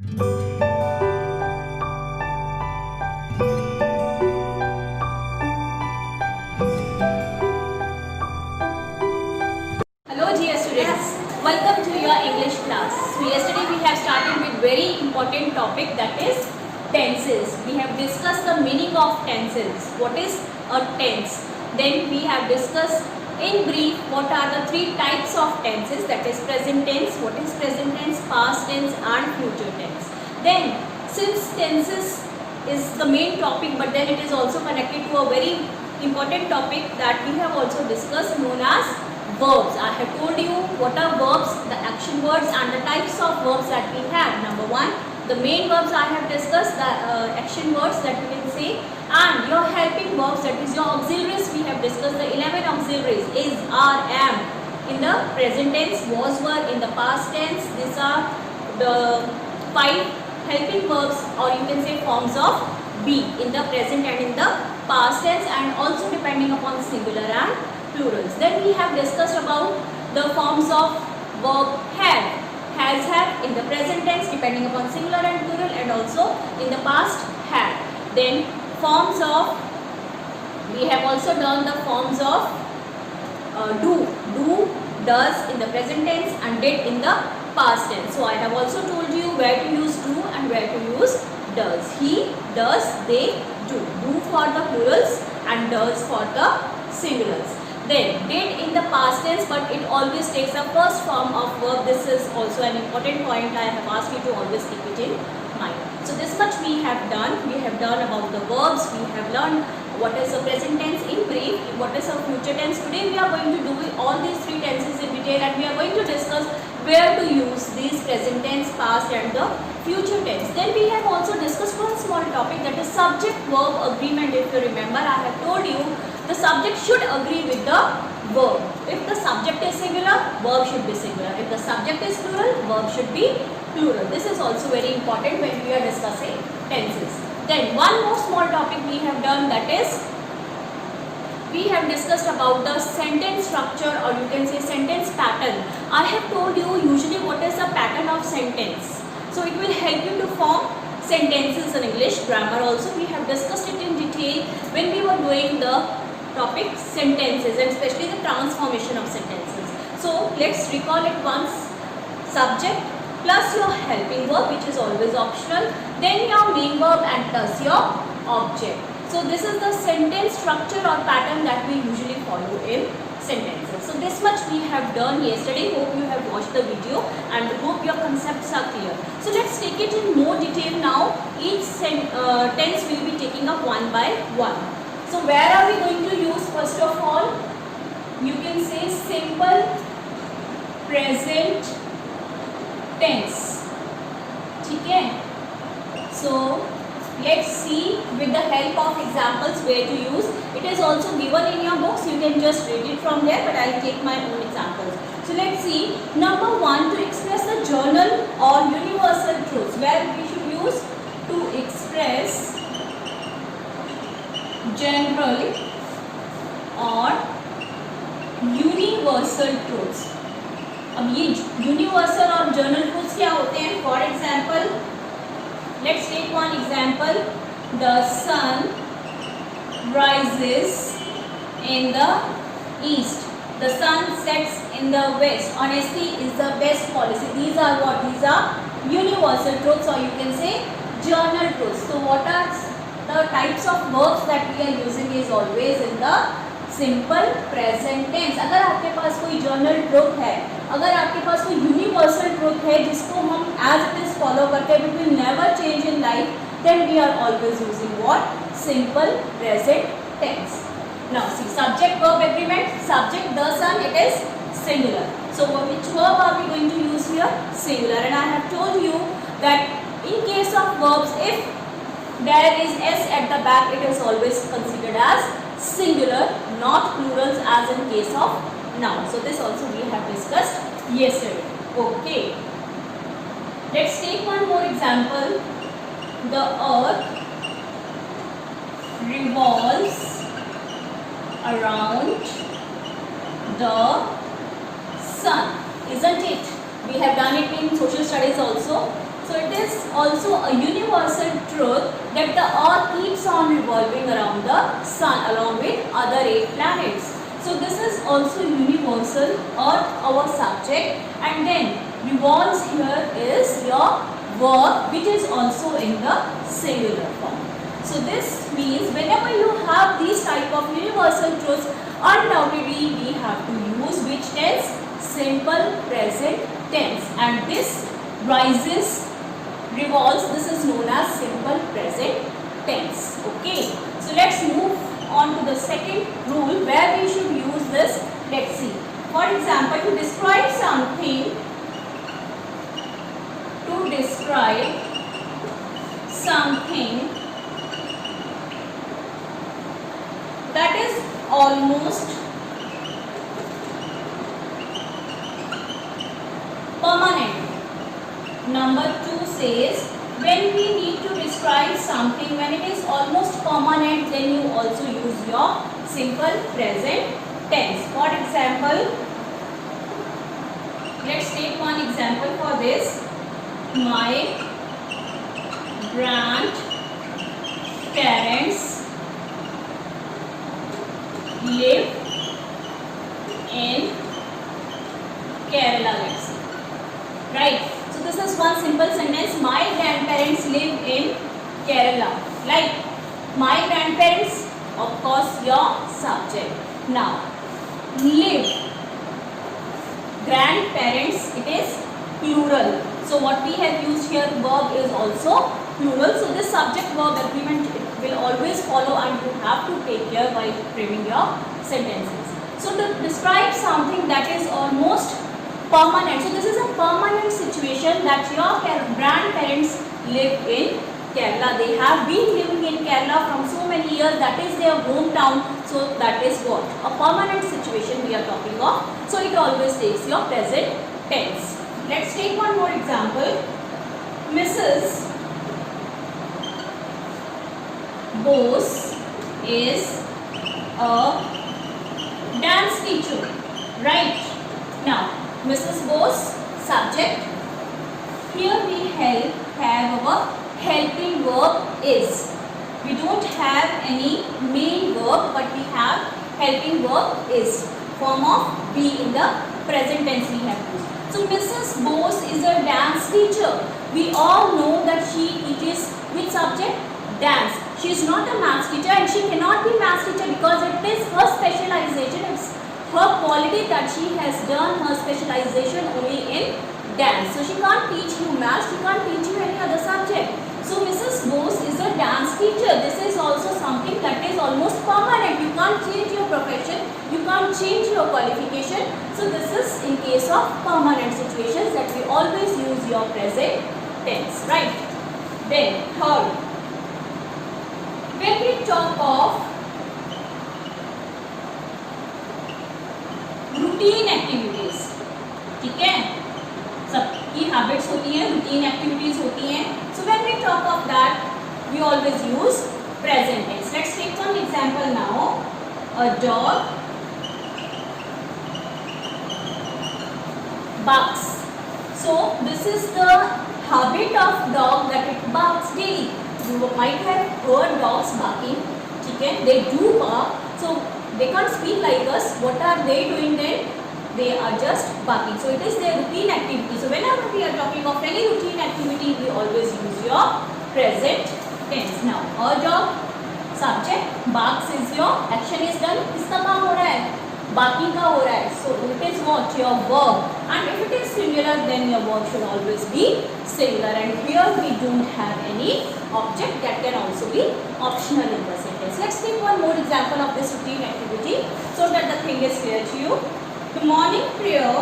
Hello dear students, welcome to your English class. So yesterday we have started with very important topic, that is tenses. We have discussed the meaning of tenses. What is a tense? Then we have discussed in brief what are the three types of tenses, that is present tense, what is present tense, past tense and future tense. Then since tenses is the main topic, but then it is also connected to a very important topic that we have also discussed, known as verbs. I have told you what are verbs, the action words and the types of verbs that we have. Number one, the main verbs I have discussed, the action words that you can say, and your helping verbs, that is your auxiliaries. We have discussed the 11 auxiliaries: is, are, am in the present tense, was, were in the past tense. These are the 5 helping verbs, or you can say forms of be in the present and in the past tense, and also depending upon singular and plurals. Then we have discussed about the forms of verb have, has, have in the present tense depending upon singular and plural, and also in the past had. Then forms of, we have also done the forms of do, does in the present tense and did in the past tense. So I have also told you where to use do and where to use does. He, does, they, do for the plurals and does for the singulars. Then did in the past tense, but it always takes a first form of verb. This is also an important point. I have asked you to always keep it in mind. So this much we have done. We have done about the verbs. We have learned what is the present tense in brief, what is a future tense. Today we are going to do all these 3 tenses in detail, and we are going to discuss where to use these present tense, past and the future tense. Then we have also discussed one small topic, that is subject verb agreement. If you remember, I have told you the subject should agree with the verb. If the subject is singular, verb should be singular. If the subject is plural, verb should be plural. This is also very important when we are discussing tenses. Then one more small topic we have done, that is we have discussed about the sentence structure, or you can say sentence pattern. I have told you usually what is the pattern of sentence. So it will help you to form sentences in English. Grammar also we have discussed it in detail when we were doing the topic sentences, and especially the transformation of sentences. So let's recall it once. Subject plus your helping verb, which is always optional, then your main verb and plus your object. So this is the sentence structure or pattern that we usually follow in sentences. So this much we have done yesterday. Hope you have watched the video and hope your concepts are clear. So let's take it in more detail now. Each tense will be taking up one by one. So where are we going to use first of all? You can say simple present tense. Okay? So let's see with the help of examples where to use. It is also given in your books. You can just read it from there, but I'll take my own examples. So let's see. Number 1, to express the general or universal truths, where we should use to express general or universal truths. अब ये universal और general truths क्या होते हैं? For example, let's take one example, the sun rises in the east, the sun sets in the west, honesty is the best policy. These are what? These are universal truths, or you can say general truths. So what are the types of verbs that we are using is always in the simple present tense. अगर आपके पास कोई general truth है, अगर आपके पास कोई universal truth है जिसको हम एज इट इज फॉलो करते हैं, which will never change in life, then we are always using what? Simple present tense. Now see subject verb agreement. Subject the sun, it is singular. So which verb are we going to use here? Singular. And I have told you that in case of verbs, if there is s at the back, it is always considered as singular, not plurals as in case of noun. So this also we have discussed yesterday. Okay. Let's take one more example. The earth revolves around the sun, isn't it? We have done it in social studies also. So it is also a universal truth that the earth keeps on revolving around the sun along with other 8 planets. So this is also universal, earth our subject, and then revolves here is your verb which is also in the singular form. So this means whenever you have these type of universal truths, undoubtedly we have to use which tense? Simple present tense, and this rises, revolves, this is known as simple present tense. Okay, so let's move on to the second rule where we should use this. Let's see. For example, to describe something, that is almost permanent. Number 2 says when we need to describe something, when it is almost permanent, then you also use your simple present tense. For example, let's take one example for this. My grandparents live in Kerala, let's say. Right? So this is one simple sentence. My grandparents live in Kerala. Like my grandparents, of course, your subject. Now, live. Grandparents, it is plural. So what we have used here, verb is also plural. So this subject verb agreement will always follow, and you have to take care while framing your sentences. So to describe something that is almost permanent. So this is a permanent situation that your grandparents live in Kerala. They have been living in Kerala from so many years. That is their hometown. So that is what? A permanent situation we are talking of. So it always takes your present tense. Let's take one more example. Mrs. Bose is a dance teacher. Right? Now, Mrs. Bose, subject. Here we have our helping verb is. We don't have any main verb, but we have helping verb is. Form of be in the present tense we have used. So Mrs. Bose is a dance teacher. We all know that she teaches which subject? Dance. She is not a maths teacher, and she cannot be maths teacher because it is her specialization. It's her quality that she has done her specialization only in dance. So she can't teach you maths, she can't teach you any other subject. So Mrs. Bose is a dance teacher. This is also something that is almost permanent. You can't change your profession, you can't change your qualification. So this is in case of permanent situations that we always use your present tense, right? Then third, when we talk of routine activities, ठीक है, सबकी habits होती हैं, routine activities होती हैं. So when we talk of that we always use present tense. Let's take one example now. A dog barks. So this is the habit of dog that it barks daily. You might have heard dogs barking, ठीक है, they do bark. So they can't speak like us. What are they doing then? They are just barking. So it is their routine activity. So whenever we are talking of any routine activity, we always use your present tense. Now, a dog, subject, barks is your action is done. किसका काम हो रहा है? Barking का हो रहा है. So it is what? Your verb. And if it is singular, then your verb should always be singular. And here we don't have any object. That can also be optional in the sentence. Let's take one more example of this routine activity so that the thing is clear to you. The morning prayer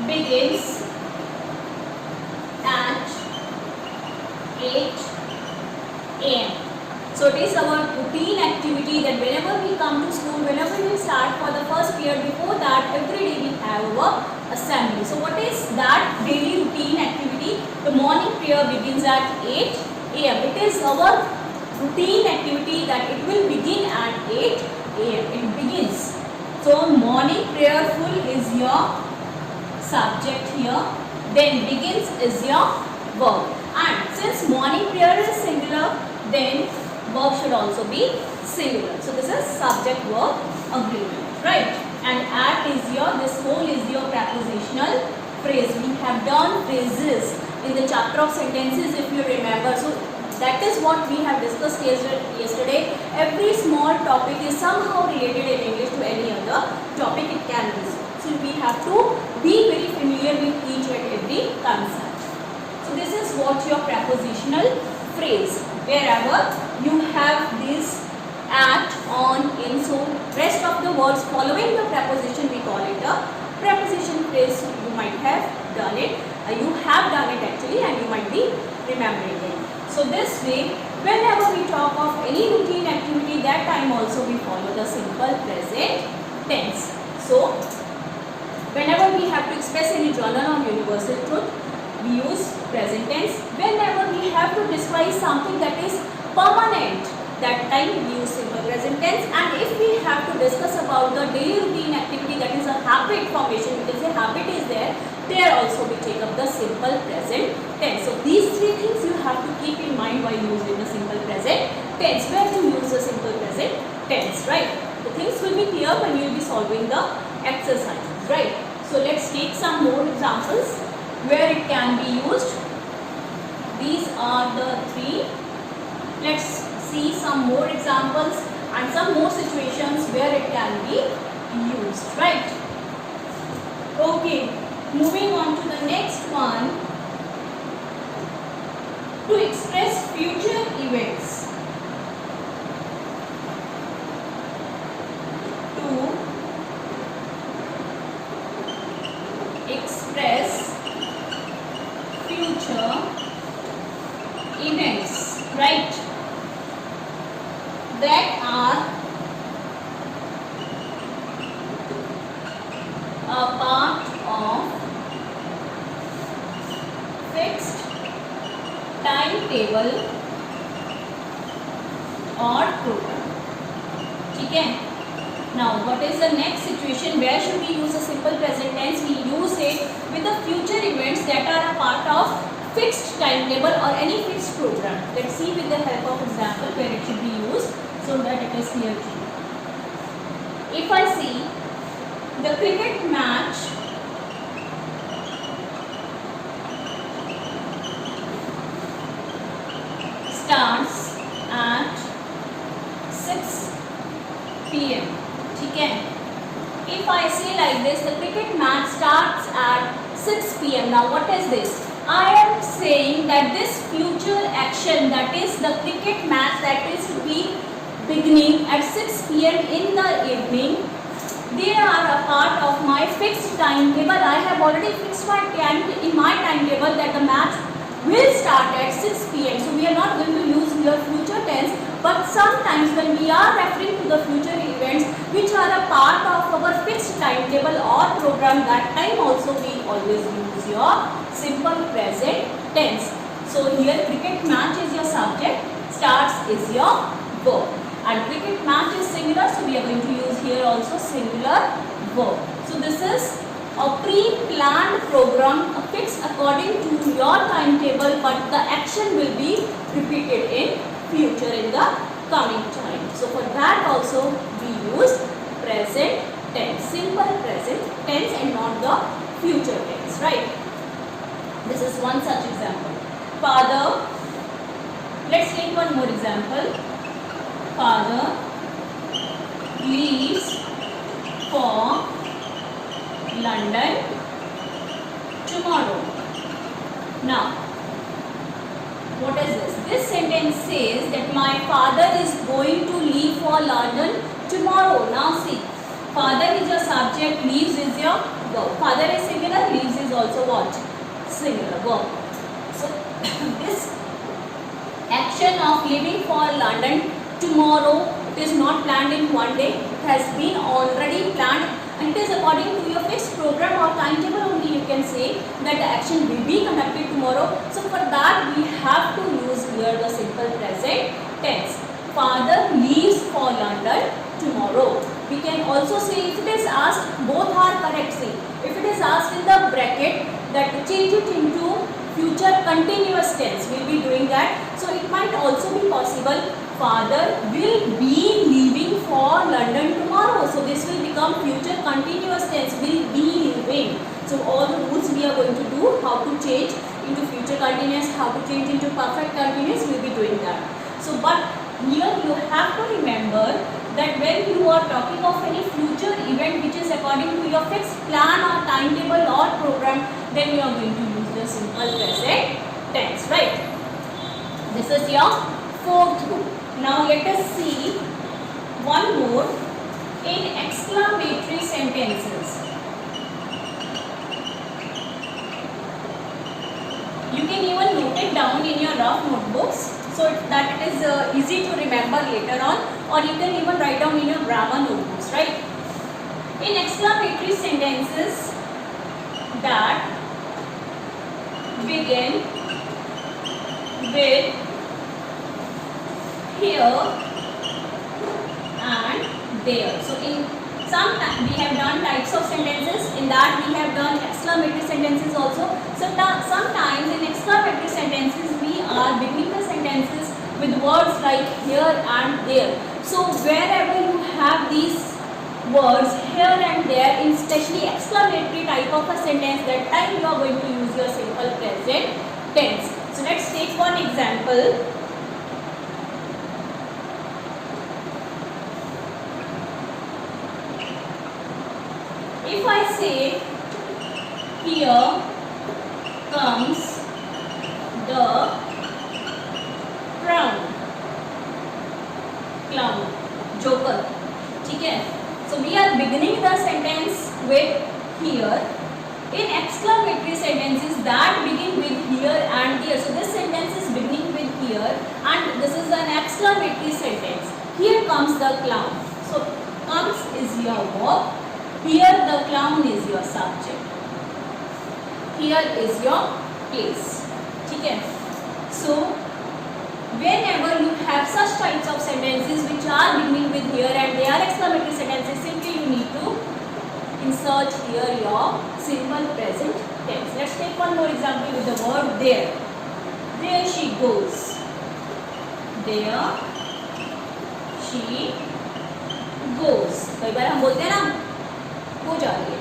begins at 8 a.m. So it is our routine activity that whenever we come to school, whenever we start for the first period, before that every day we have our assembly. So what is that daily routine activity? The morning prayer begins at 8 a.m. It is our routine activity that it will begin at 8 a.m. It begins. So morning prayerful is your subject here. Then begins is your verb. And since morning prayer is singular, then verb should also be singular. So this is subject verb agreement, right? And at is your, this whole is your prepositional phrase. We have done phrases in the chapter of sentences, if you remember. So that is what we have discussed yesterday. Every small topic is somehow related in English to any other topic it can be. So we have to be very familiar with each and every concept. So this is what your prepositional phrase. Wherever you have this at, on, in, so rest of the words following the preposition, we call it a preposition phrase. You might have done it. You have done it actually, and you might be remembering it. So this way, whenever we talk of any routine activity, that time also we follow the simple present tense. So whenever we have to express any general or universal truth, we use present tense. Whenever we have to describe something that is permanent, that time we use simple present tense. And if we have to discuss about the daily routine activity, that is a habit formation, because a habit is there also we take up the simple present tense. So these three things you have to keep in mind while using the simple present tense. Where to use the simple present tense, right? The things will be clear when you will be solving the exercises, right? So let's take some more examples where it can be used. These are the three. Let's see some more examples and some more situations where it can be used, right? Okay, moving on to the next one. To express future events. To express future events, right? That are a part of fixed timetable or program. Okay. Now, what is the next situation? Where should we use a simple present tense? We use it with the future events that are a part of fixed timetable or any fixed program. Let's see with the help of example where it should be used, so that it is clear to you. If I see the cricket match starts at 6 p.m. Okay. If I say like this, the cricket match starts at 6 p.m. Now what is this? I am saying that this future action, that is the cricket match that is to be beginning at 6 p.m. in the evening, they are a part of my fixed timetable. I have already fixed my time in my timetable that the match will start at 6 p.m. So we are not going to use your future tense, but sometimes when we are referring to the future events which are a part of our fixed timetable or program, that time also we always use your simple present tense. So here cricket match is your subject, starts is your verb, and cricket match is singular, so we are going to use here also singular verb. So this is a pre-planned program fixed according to your timetable, but the action will be repeated in future in the coming time. So for that also we use present tense, simple present tense, and not the future tense, right? This is one such example. Father, let's take one more example. Father leaves for London tomorrow. Now, what is this? This sentence says that my father is going to leave for London tomorrow. Now see, father is your subject, leaves is your verb. Father is singular, leaves is also what? Singular verb. So this action of leaving for London tomorrow, it is not planned in one day. It has been already planned, and it is according to your fixed program or timetable only. You can say that the action will be conducted tomorrow. So for that we have to use here the simple present tense. Father leaves for London tomorrow. We can also say if it is asked, both are correct. See, if it is asked in the bracket that change it into future continuous tense, we will be doing that. So it might also be possible, father will be leaving for London tomorrow. So this will become future continuous tense, will be leaving. So all the rules we are going to do, how to change into future continuous, how to change into perfect continuous, we will be doing that. So but here you have to remember that when you are talking of any future event which is according to your fixed plan or timetable or program, then you are going to use the simple present tense, right? This is your fourth rule. Now let us see one more in exclamatory sentences. You can even note it down in your rough notebooks so that it is easy to remember later on, or you can even write down in your grammar notebooks, right? In exclamatory sentences that begin with here and there. So in some we have done types of sentences, in that we have done exclamatory sentences also. So sometimes in exclamatory sentences we are beginning the sentences with words like here and there. So wherever you have these words here and there in especially exclamatory type of a sentence, that time you are going to use your simple present tense. So let's take one example. If I say here comes the clown, joker, ठीक है? So we are beginning the sentence with here. In exclamatory sentences that begin with here and there. So this sentence is beginning with here and this is an exclamatory sentence. Here comes the clown. So comes is your verb. Here the clown is your subject. Here is your place. Okay. So whenever you have such types of sentences which are beginning with here and they are exclamatory sentences, simply you need to insert here your simple present tense. Let's take one more example with the word there. There she goes. There she goes. कई बार हम बोलते हैं ना, हो जा रही है.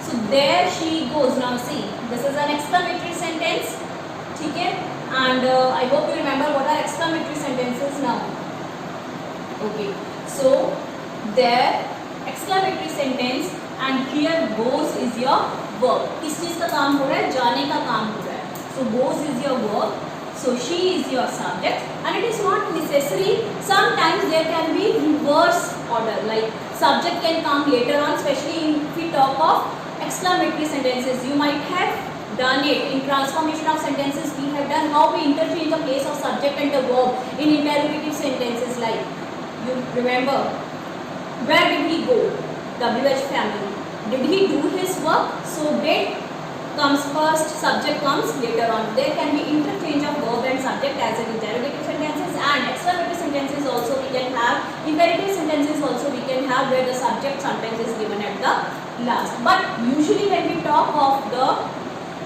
So there she goes. Now see, this is an exclamatory sentence. ठीक है? And I hope you remember what are exclamatory sentences now. Okay. So there exclamatory sentence and here goes is your verb. किस चीज का काम हो रहा है? जाने का काम हो रहा है. So goes is your verb. So she is your subject, and it is not necessary. Sometimes there can be reverse order, like subject can come later on, especially if we talk of exclamatory sentences. You might have done it in transformation of sentences. We have done how we interchange the place of subject and the verb in interrogative sentences. Like you remember, where did he go? WH family. Did he do his work? So did comes first, subject comes later on. There can be interchange of verb and subject as in interrogative sentences, and exclamatory sentences also we can have. Imperative sentences also we can have where the subject sometimes is given at the last. But usually when we talk of the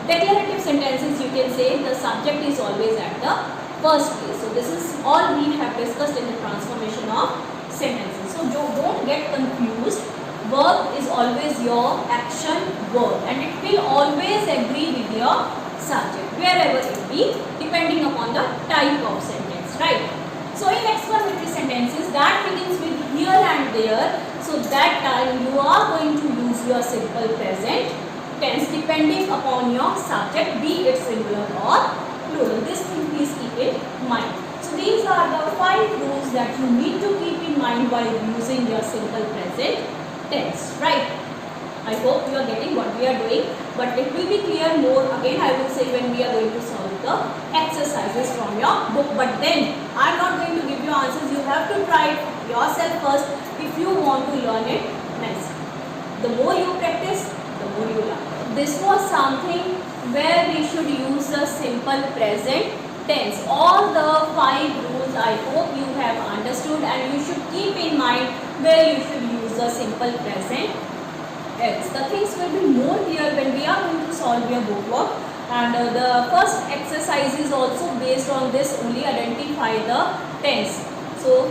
declarative sentences, you can say the subject is always at the first place. So this is all we have discussed in the transformation of sentences. So don't get confused. Verb is always your action verb and it will always agree with your subject wherever it be, depending upon the type of sentence, right? So in exclamatory sentences that begins with here and there, so that time you are going to use your simple present tense depending upon your subject, be it singular or plural. This thing please keep in mind. So these are the 5 rules that you need to keep in mind while using your simple present tense, right? I hope you are getting what we are doing, but it will be clear more again I will say when we are going to solve the exercises from your book. But then I am not going to give you answers. You have to try it yourself first if you want to learn it nice. The more you practice, the more you learn. This was something where we should use the simple present tense. All the 5 rules I hope you have understood and you should keep in mind where you should use use the simple present tense. The things will be more clear when we are going to solve your book work. And the first exercise is also based on this only, identify the tense. So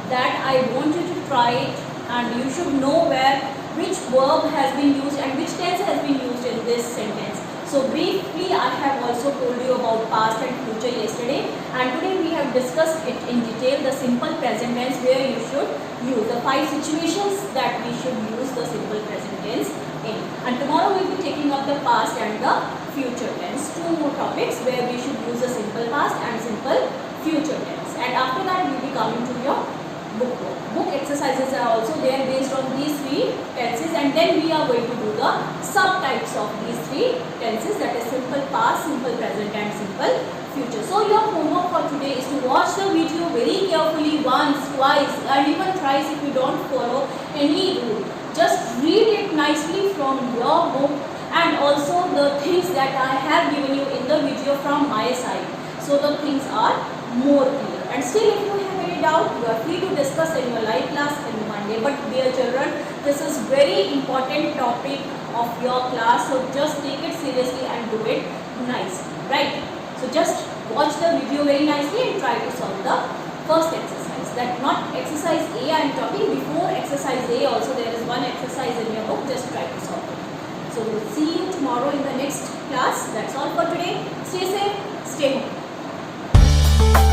that I want you to try it, and you should know where which verb has been used and which tense has been used in this sentence. So briefly I have also told you about past and future yesterday, and today we have discussed it in detail, the simple present tense, where you should use the 5 situations that we should use the simple present tense in. And tomorrow we will be taking up the past and the future tense, 2 more topics where we should use the simple past and simple future tense. And after that we will be coming to your book exercises are also there based on these 3 tenses, and then we are going to do the subtypes of these 3 tenses, that is simple past, simple present and simple future. So your homework for today is to watch the video very carefully once, twice and even thrice if you don't follow any rule. Just read it nicely from your book, and also the things that I have given you in the video from my side, so the things are more clear. And still if you have any doubt, you are free to discuss in your live class on Monday. But dear children, this is very important topic of your class, so just take it seriously and do it nicely, right? So just watch the video very nicely and try to solve the first exercise. That not exercise A I am talking, before exercise A also there is one exercise in your book, just try to solve it. So we'll see you tomorrow in the next class. That's all for today. Stay safe, stay home.